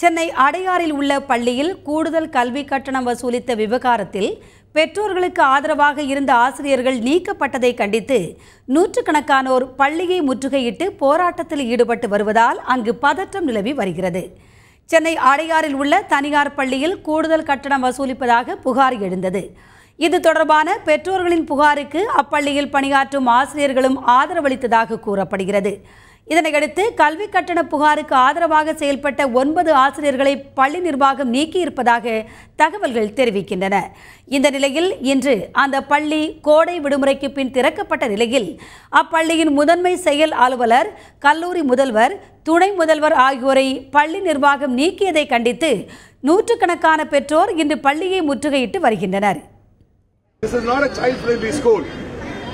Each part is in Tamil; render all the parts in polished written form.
சென்னை அடையாறில் உள்ள பள்ளியில் கூடுதல் கல்வி கட்டணம் வசூலித்த விவகாரத்தில் பெற்றோர்களுக்கு ஆதரவாக இருந்த ஆசிரியர்கள் நீக்கப்பட்டதை கண்டித்து நூற்றுக்கணக்கானோர் பள்ளியை முற்றுகையிட்டு போராட்டத்தில் ஈடுபட்டு வருவதால் அங்கு பதற்றம் நிலவி வருகிறது. சென்னை அடையாறில் உள்ள தனியார் பள்ளியில் கூடுதல் கட்டணம் வசூலிப்பதாக புகார் எழுந்தது. இது தொடர்பான பெற்றோர்களின் புகாருக்கு அப்பள்ளியில் பணியாற்றும் ஆசிரியர்களும் ஆதரவளித்ததாக கூறப்படுகிறது. இதனையடுத்து கல்வி கட்டண புகாருக்கு ஆதரவாக செயல்பட்ட 9 ஆசிரியர்களை பள்ளி நிர்வாகம் நீக்கியிருப்பதாக தகவல்கள் தெரிவிக்கின்றன. இந்த நிலையில் இன்று அந்த பள்ளி கோடை விடுமுறைக்கு பின் திறக்கப்பட்ட நிலையில் அப்பள்ளியின் முதன்மை செயல் அலுவலர், கல்லூரி முதல்வர், துணை முதல்வர் ஆகியோரை பள்ளி நிர்வாகம் நீக்கியதை கண்டித்து நூற்றுக்கணக்கான பெற்றோர் இன்று பள்ளியை முற்றுகையிட்டு வருகின்றனர். This is not a child-friendly school.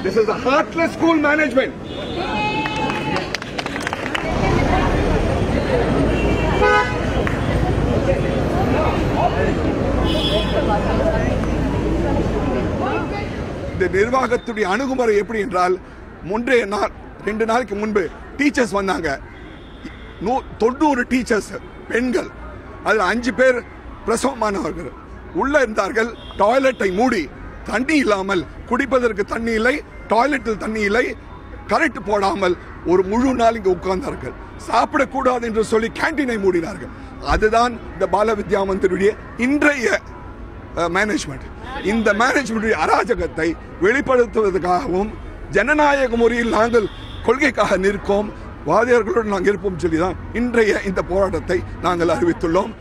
This is a heartless school management. இந்த நிர்வாகத்துடைய அணுகுமுறை எப்படி என்றால், முந்தைய நாள் 2 நாளைக்கு முன்பு டீச்சர்ஸ் வந்தாங்க. 90 டீச்சர்ஸ் பெண்கள், அதில் 5 பேர் பிரசவமானவர்கள் உள்ள இருந்தார்கள். டாய்லெட்டை மூடி, தண்ணி இல்லாமல், குடிப்பதற்கு தண்ணி இல்லை, டாய்லெட்டில் தண்ணி இல்லை, கரெக்ட் போடாமல் ஒரு முழு நாள் இங்கு உட்கார்ந்தார்கள். சாப்பிடக்கூடாது என்று சொல்லி கேண்டீனை மூடினார்கள். அதுதான் இந்த பால வித்யா மந்திருடைய இன்றைய மேனேஜ்மெண்ட். இந்த மேனேஜ்மெண்ட் அராஜகத்தை வெளிப்படுத்துவதற்காகவும் ஜனநாயக முறையில் நாங்கள் கொள்கைக்காக நிற்கும் வாதியர்களுடன் நாங்கள் இருப்போம் சொல்லிதான் இன்றைய இந்த போராட்டத்தை நாங்கள் அறிவித்துள்ளோம்.